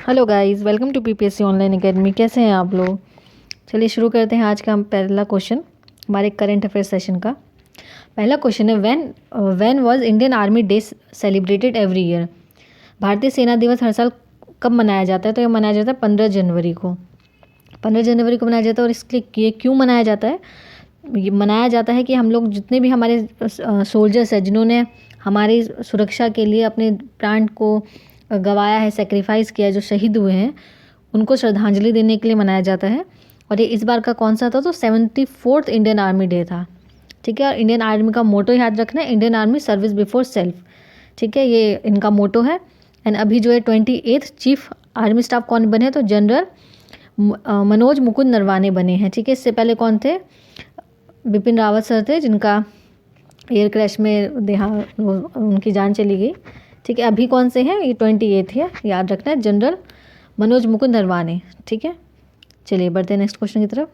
Hello guys, welcome to PPSC online academy. कैसे हैं आप लोग? चलिए शुरू करते हैं आज का हम पहला क्वेश्चन हमारे करंट अफेयर सेशन का। पहला क्वेश्चन है when was Indian army day celebrated every year. भारतीय सेना दिवस हर साल कब मनाया जाता है? तो ये मनाया जाता है 15 जनवरी को। 15 जनवरी को मनाया जाता है। और इसके ये क्यों मनाया जाता है? ये मनाया जाता है कि हम लोग जितने भी हमारे सोल्जर्स हैं जिन्होंने हमारी सुरक्षा के लिए अपने प्राण को गंवाया है, सेक्रीफाइस किया है, जो शहीद हुए हैं, उनको श्रद्धांजलि देने के लिए मनाया जाता है। और ये इस बार का कौन सा था? तो 74th इंडियन आर्मी डे था। ठीक है। और इंडियन आर्मी का मोटो याद रखना है, Indian army service before self. ठीक है, ये इनका मोटो है। एंड अभी जो है 28th चीफ आर्मी स्टाफ कौन बने हैं? तो जनरल मनोज मुकुंद नरवाने बने हैं। ठीक है। इससे पहले कौन थे? बिपिन रावत सर थे, जिनका एयर क्रैश में उनकी जान चली गई। ठीक है। अभी कौन से हैं? ये 28th है, याद रखना है, जनरल मनोज मुकुंद नरवाने। ठीक है। चलिए बढ़ते हैं नेक्स्ट क्वेश्चन की तरफ।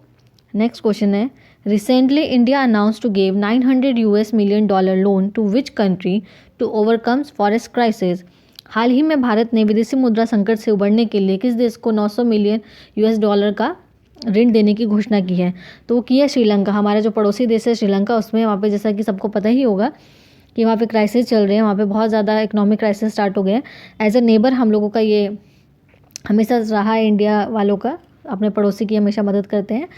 नेक्स्ट क्वेश्चन है recently India announce to give $900 million loan to which country to overcomes forest crisis. हाल ही में भारत ने विदेशी मुद्रा संकट से उबरने के लिए किस देश को $900 मिलियन का ऋण देने की घोषणा की है? तो वो की है श्रीलंका। हमारा जो पड़ोसी देश है श्रीलंका, उसमें वहाँ पे जैसा कि सबको पता ही होगा कि वहाँ पे क्राइसिस चल रहे हैं, वहाँ पे बहुत ज़्यादा इकोनॉमिक क्राइसिस स्टार्ट हो गए हैं। एज अ नेबर हम लोगों का ये हमेशा रहा है, इंडिया वालों का अपने पड़ोसी की हमेशा मदद करते हैं।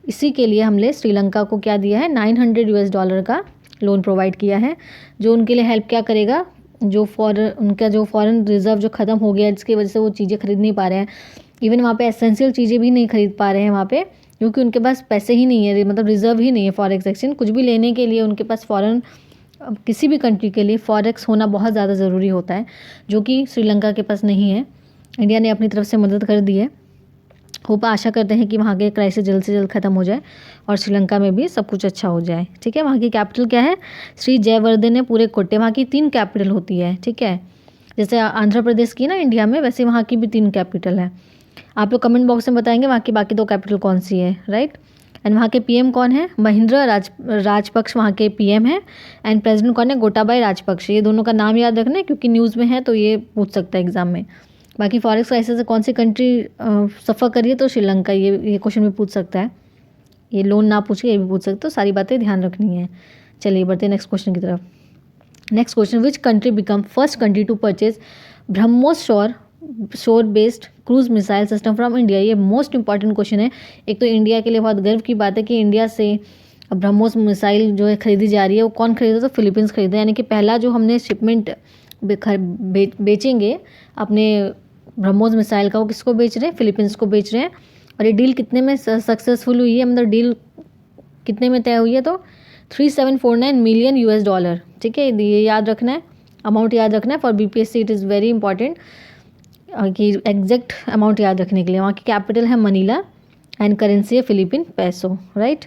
इसी के लिए हमने श्रीलंका को क्या दिया है? $900 का लोन प्रोवाइड किया है, जो उनके लिए हेल्प क्या करेगा? उनका जो फॉरेन रिजर्व जो ख़त्म हो गया है, जिसकी वजह से वो चीज़ें खरीद नहीं पा रहे हैं। इवन वहाँ पे एसेंशियल चीज़ें भी नहीं खरीद पा रहे हैं वहाँ पे, क्योंकि उनके पास पैसे ही नहीं है, मतलब रिजर्व ही नहीं है फॉरेक्स एक्सचेंज। कुछ भी लेने के लिए उनके पास किसी भी कंट्री के लिए फॉरेक्स होना बहुत ज़्यादा ज़रूरी होता है, जो कि श्रीलंका के पास नहीं है। इंडिया ने अपनी तरफ से मदद कर दी है। आशा करते हैं कि वहाँ के क्राइसिस जल्द से जल्द ख़त्म हो जाए और श्रीलंका में भी सब कुछ अच्छा हो जाए। ठीक है। वहाँ की कैपिटल क्या है? श्री जयवर्धने पूरे कोट्टे। वहाँ की 3 कैपिटल होती है। ठीक है। जैसे आंध्र प्रदेश की ना इंडिया में, वैसे वहाँ की भी 3 कैपिटल है। आप लोग कमेंट बॉक्स में बताएंगे वहाँ की बाकी 2 कैपिटल कौन सी है, राइट। एंड वहाँ के पीएम कौन है? महिंद्रा राजपक्ष वहाँ के पीएम है। एंड प्रेसिडेंट कौन है? गोटाबाई राजपक्ष। ये दोनों का नाम याद रखना है, क्योंकि न्यूज़ में है तो ये पूछ सकता है एग्जाम में। बाकी फॉरेक्स क्राइसिस से कौन सी कंट्री सफ़र करिए? तो श्रीलंका। ये क्वेश्चन भी पूछ सकता है। ये लोन ना पूछे ये भी पूछ सकते, तो सारी बातें ध्यान रखनी है। चलिए बढ़ते हैं नेक्स्ट क्वेश्चन की तरफ। Next question, which country become first country to purchase BrahMos shore based cruise missile system from India? ये मोस्ट इंपॉर्टेंट क्वेश्चन है। एक तो इंडिया के लिए बहुत गर्व की बात है कि इंडिया से ब्रह्मोस मिसाइल जो है खरीदी जा रही है। वो कौन खरीदा? तो फिलीपींस खरीदा। यानी कि पहला जो हमने शिपमेंट बेचेंगे अपने ब्रह्मोस मिसाइल का, वो किसको बेच रहे हैं? फिलीपींस को बेच रहे हैं। और ये डील कितने में सक्सेसफुल हुई है, मतलब डील कितने में तय हुई है? तो $3749 मिलियन। ठीक है, ये याद रखना है, अमाउंट याद रखना है। For BPSC it is very important कि एग्जैक्ट अमाउंट याद रखने के लिए। वहाँ की कैपिटल है मनीला एंड करेंसी है फिलीपीन पैसो, राइट।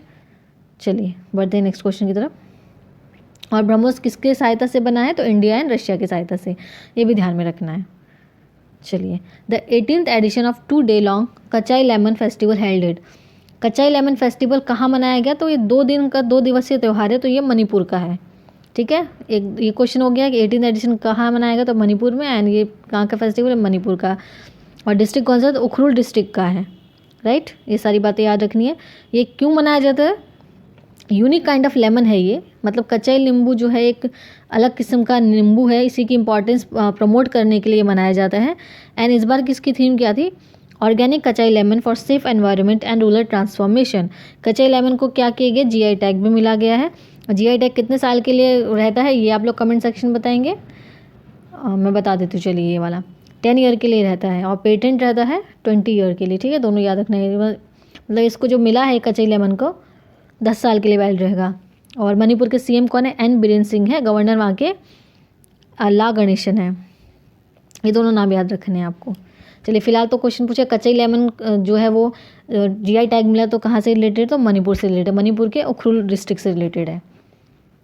चलिए बढ़ते हैं नेक्स्ट क्वेश्चन की तरफ। और ब्रह्मोस किसके सहायता से बना है? तो इंडिया एंड रशिया की सहायता से। ये भी ध्यान में रखना है। चलिए, the 18th edition of 2 day long Kachai lemon festival helded. Kachai lemon festival कहाँ मनाया गया? तो ये 2 दिन का 2 दिवसीय त्यौहार है, तो ये मणिपुर का है। ठीक है। ये क्वेश्चन हो गया कि 18th एडिशन कहाँ मनाएगा? तो मणिपुर में। एंड ये कहाँ का फेस्टिवल है? मणिपुर का। और डिस्ट्रिक्ट कौन सा? तो उखरुल डिस्ट्रिक्ट का है, राइट। ये सारी बातें याद रखनी है। ये क्यों मनाया जाता है? यूनिक काइंड ऑफ लेमन है ये, मतलब कच्चाई नींबू जो है एक अलग किस्म का नींबू है। इसी की इंपॉर्टेंस प्रमोट करने के लिए मनाया जाता है। एंड इस बार किसकी थीम क्या थी? Organic कचाई lemon for safe environment and rural transformation. कचाई lemon को क्या किया गया? जीआई टैग भी मिला गया है। जीआई टैग कितने साल के लिए रहता है? ये आप लोग कमेंट सेक्शन बताएंगे। मैं बता देती हूँ। चलिए, ये वाला 10 ईयर के लिए रहता है और पेटेंट रहता है 20 ईयर के लिए। ठीक है, दोनों याद रखना है। मतलब इसको जो मिला है कचाई लेमन को 10 साल के लिए वैलिड रहेगा। और मणिपुर के सीएम कौन है? एन बीरेन सिंह है। गवर्नर वहाँ के ला गणेशन है। ये दोनों नाम याद रखने हैं आपको। चलिए, फिलहाल तो क्वेश्चन पूछे कच्चाई लेमन जो है वो जीआई टैग मिला तो कहाँ से रिलेटेड? तो मणिपुर से रिलेटेड, मणिपुर के उखरुल डिस्ट्रिक्ट से रिलेटेड है।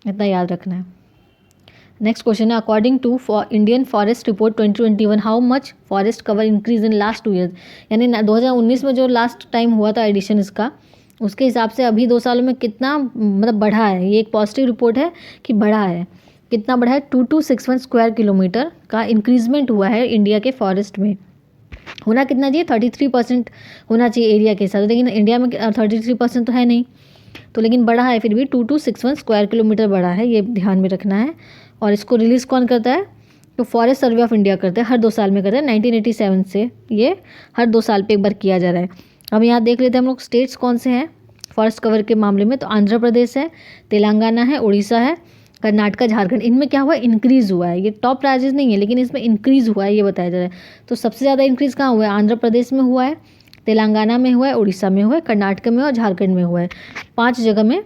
इतना याद रखना है। नेक्स्ट क्वेश्चन है, according to Indian forest report 2021 how much forest cover increase in last 2 years. यानी 2019 में जो लास्ट टाइम हुआ था एडिशन इसका, उसके हिसाब से अभी 2 सालों में कितना मतलब बढ़ा है। ये एक पॉजिटिव रिपोर्ट है कि बढ़ा है। कितना बढ़ा है? 2261 स्क्वायर किलोमीटर का इंक्रीजमेंट हुआ है इंडिया के फॉरेस्ट में। होना कितना चाहिए, 33% होना चाहिए एरिया के हिसाब से, लेकिन इंडिया में 33% तो है नहीं, तो लेकिन बड़ा है फिर भी 2261 स्क्वायर किलोमीटर बड़ा है, ये ध्यान में रखना है। और इसको रिलीज़ कौन करता है, तो फॉरेस्ट सर्वे ऑफ इंडिया करता है, हर 2 साल में करता है। 1987 से ये हर 2 साल पे एक बार किया जा रहा है। अब यहाँ देख लेते हैं हम लोग स्टेट्स कौन से हैं फॉरेस्ट कवर के मामले में, तो आंध्र प्रदेश है, तेलंगाना है, उड़ीसा है, कर्नाटक, झारखंड। इनमें क्या हुआ है, इंक्रीज़ हुआ है, ये टॉप राज्य नहीं है लेकिन इसमें इंक्रीज़ हुआ है ये बताया जा रहा है। तो सबसे ज़्यादा इंक्रीज़ कहाँ हुआ है, आंध्र प्रदेश में हुआ है, तेलंगाना में हुआ है, उड़ीसा में हुआ है, कर्नाटक में और झारखंड में हुआ है। 5 जगह में,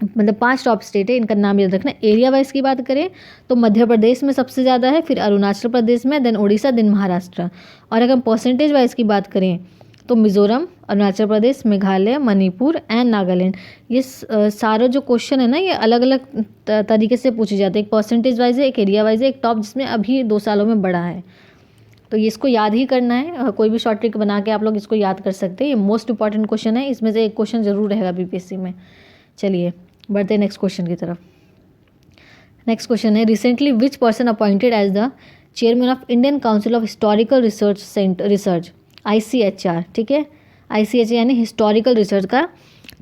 मतलब 5 टॉप स्टेट है, इनका नाम याद रखना। एरिया वाइज की बात करें तो मध्य प्रदेश में सबसे ज़्यादा है, फिर अरुणाचल प्रदेश में, देन उड़ीसा, देन महाराष्ट्र। और अगर हम परसेंटेज वाइज की बात करें तो मिज़ोरम, अरुणाचल प्रदेश, मेघालय, मणिपुर एंड नागालैंड। ये सारा जो क्वेश्चन है ना ये अलग अलग तरीके से पूछे जाते हैं, एक परसेंटेज वाइज है, एक एरिया वाइज है, एक टॉप जिसमें अभी 2 सालों में बढ़ा है। तो ये इसको याद ही करना है, कोई भी शॉर्ट ट्रिक बना के आप लोग इसको याद कर सकते हैं। ये मोस्ट इंपॉर्टेंट क्वेश्चन है, इसमें से एक क्वेश्चन जरूर रहेगा बीपीएससी में। चलिए बढ़ते हैं नेक्स्ट क्वेश्चन की तरफ। नेक्स्ट क्वेश्चन है, recently which person appointed as the chairman of Indian council of historical research ICHR, ठीक है, ICHR यानी हिस्टोरिकल रिसर्च का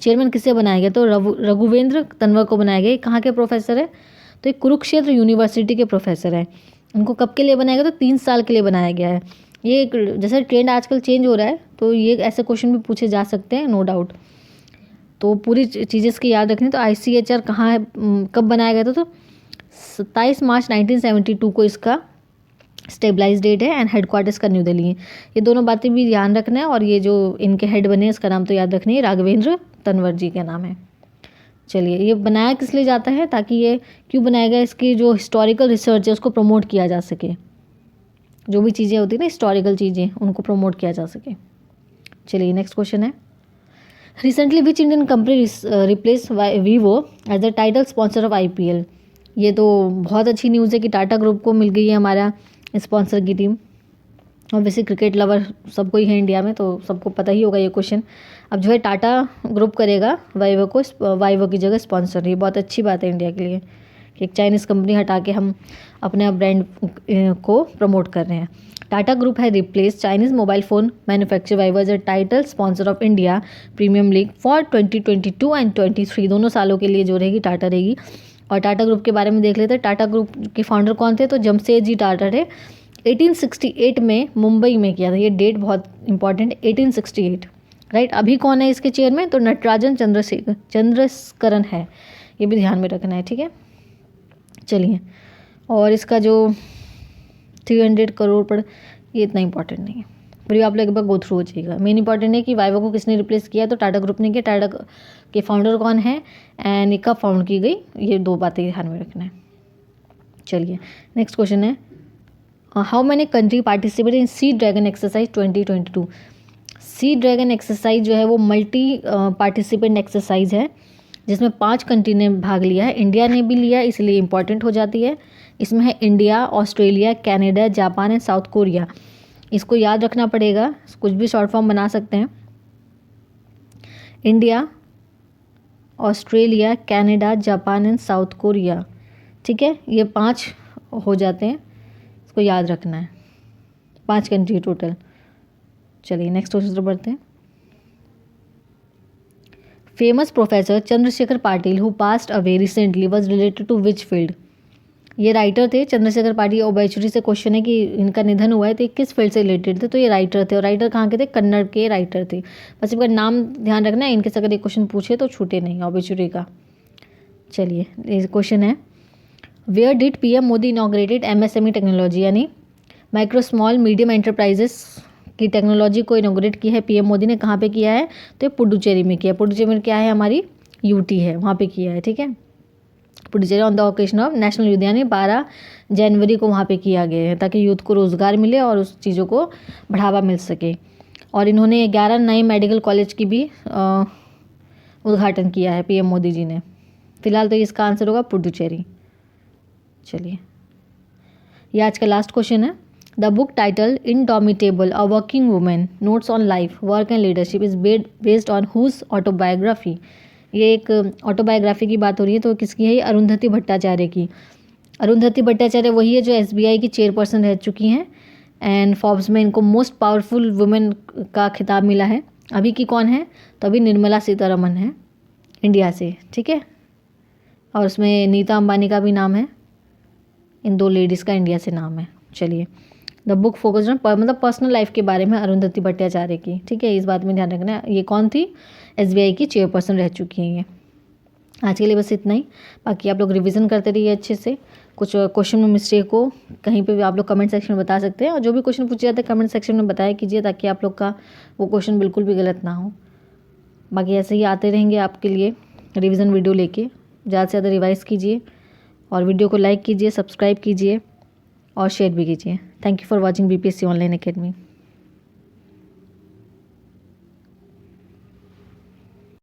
चेयरमैन किसे बनाया गया, तो रघुवेंद्र तंवर को बनाया गया। कहाँ के प्रोफेसर है, तो ये कुरुक्षेत्र यूनिवर्सिटी के प्रोफेसर है। उनको कब के लिए बनाया गया, तो 3 साल के लिए बनाया गया है। ये एक जैसे ट्रेंड आजकल चेंज हो रहा है तो ये ऐसे क्वेश्चन भी पूछे जा सकते हैं, नो डाउट। तो पूरी चीज़ें इसकी याद रखनी। तो ICHR कहाँ है, कब बनाया गया था, तो 27 मार्च 1972 को इसका स्टेबलाइज डेट है, एंड हेडक्वार्टर्स का न्यू दिल्ली है। ये दोनों बातें भी ध्यान रखना है। और ये जो इनके हेड बने इसका नाम तो याद रखनी है, राघवेंद्र तंवर जी का नाम है। चलिए, ये बनाया किस लिए जाता है, ताकि ये क्यों बनाया गया, इसकी जो हिस्टोरिकल रिसर्च है उसको प्रमोट किया जा सके, जो भी चीज़ें होती है ना हिस्टोरिकल चीज़ें उनको प्रमोट किया जा सके। चलिए नेक्स्ट क्वेश्चन है, recently which Indian company replace Vivo as the title sponsor of IPL। ये तो बहुत अच्छी न्यूज़ है कि टाटा ग्रुप को मिल गई है हमारा स्पॉन्सर की टीम। और वैसे क्रिकेट लवर सबको ही है इंडिया में, तो सबको पता ही होगा ये क्वेश्चन। अब जो है टाटा ग्रुप करेगा वाइवो की जगह स्पॉन्सर, ये बहुत अच्छी बात है इंडिया के लिए कि एक चाइनीज़ कंपनी हटा के हम अपने ब्रांड को प्रमोट कर रहे हैं। टाटा ग्रुप है replace Chinese mobile phone manufacture Vivo as a title sponsor of India premium league for 2022 and 23, दोनों सालों के लिए जो रहेगी टाटा रहेगी। और टाटा ग्रुप के बारे में देख लेते हैं, टाटा ग्रुप के फाउंडर कौन थे, तो जमशेदजी टाटा थे। 1868 में मुंबई में किया था, ये डेट बहुत इंपॉर्टेंट है, 1868, राइट। अभी कौन है इसके चेयरमैन, तो नटराजन चंद्रशेखरन है, ये भी ध्यान में रखना है, ठीक है। चलिए, और इसका जो 300 करोड़ पर, ये इतना इंपॉर्टेंट नहीं है, फिर भी आप लोग एक बार गो थ्रू हो जाइएगा। मेन इंपॉर्टेंट है कि वाइवो को किसने रिप्लेस किया, तो टाटा ग्रुप ने किया। टाटा के फाउंडर कौन है एंड कब फाउंड की गई, ये 2 बातें ध्यान में रखना है। चलिए नेक्स्ट क्वेश्चन है, how many country participate in sea dragon exercise 2022। Sea dragon exercise जो है वो मल्टी पार्टिसिपेंट एक्सरसाइज है, जिसमें 5 कंट्री ने भाग लिया है। इंडिया ने भी लिया, इसलिए इंपॉर्टेंट हो जाती है। इसमें है India, Australia, Canada, Japan and south Korea. इसको याद रखना पड़ेगा, कुछ भी शॉर्ट फॉर्म बना सकते हैं। India, Australia, Canada, Japan and south Korea, ठीक है, ये 5 हो जाते हैं, इसको याद रखना है, 5 कंट्री टोटल। चलिए नेक्स्ट क्वेश्चन पर बढ़ते हैं। Famous professor Chandrashekhar Patil who passed away recently was related to which field. ये राइटर थे चंद्रशेखर पाटिल, ओबेचुरी से क्वेश्चन है कि इनका निधन हुआ है तो किस फील्ड से रिलेटेड थे, तो ये राइटर थे। और राइटर कहाँ के थे, कन्नड़ के राइटर थे। बस इनका नाम ध्यान रखना है, इनके से अगर एक क्वेश्चन पूछे तो छूटे नहीं ओबेचुरी का। चलिए ये क्वेश्चन है, where did PM Modi inaugurated MSME technology, यानी माइक्रो स्मॉल मीडियम एंटरप्राइजेस की टेक्नोलॉजी को इनॉग्रेट किया है PM मोदी ने, कहाँ पे किया है, तो ये पुडुचेरी में किया। पुडुचेरी में क्या है, हमारी UT है, वहाँ पे किया है, ठीक है। Puducherry on the occasion of national youth, यानी 12 जनवरी को वहाँ पे किया गया है, ताकि यूथ को रोज़गार मिले और उस चीज़ों को बढ़ावा मिल सके। और इन्होंने 11 नए मेडिकल कॉलेज की भी उद्घाटन किया है PM मोदी जी ने। फिलहाल तो इसका आंसर होगा पुडुचेरी। चलिए, ये आज का लास्ट क्वेश्चन है। The book title indomitable a working women notes on life work and leadership is based on whose autobiography. ये एक ऑटोबायोग्राफी की बात हो रही है, तो किसकी है, ये अरुंधति भट्टाचार्य की। अरुंधति भट्टाचार्य वही है जो SBI की चेयरपर्सन रह चुकी हैं, एंड फॉर्ब्स में इनको मोस्ट पावरफुल वुमेन का खिताब मिला है। अभी की कौन है? तो अभी निर्मला सीतारमन है इंडिया से, ठीक है। और उसमें नीता अंबानी का भी नाम है, इन 2 लेडीज़ का इंडिया से नाम है। चलिए, द बुक फोकस ऑन मतलब पर्सनल लाइफ के बारे में अरुंधति भट्टाचार्य की, ठीक है, इस बात में ध्यान रखना है। ये कौन थी? SBI की चेयरपर्सन रह चुकी हैं ये। आज के लिए बस इतना ही, बाकी आप लोग रिवीजन करते रहिए अच्छे से। कुछ क्वेश्चन में मिस्टेक हो कहीं पे भी आप लोग कमेंट सेक्शन में बता सकते हैं, और जो भी क्वेश्चन पूछे जाते हैं कमेंट सेक्शन में बताया कीजिए, ताकि आप लोग का वो क्वेश्चन बिल्कुल भी गलत ना हो। बाकी ऐसे ही आते रहेंगे आपके लिए रिवीजन वीडियो लेके। ज़्यादा से ज़्यादा रिवाइज़ कीजिए और वीडियो को लाइक कीजिए, सब्सक्राइब कीजिए और शेयर भी कीजिए। Thank you for watching BPSC online academy.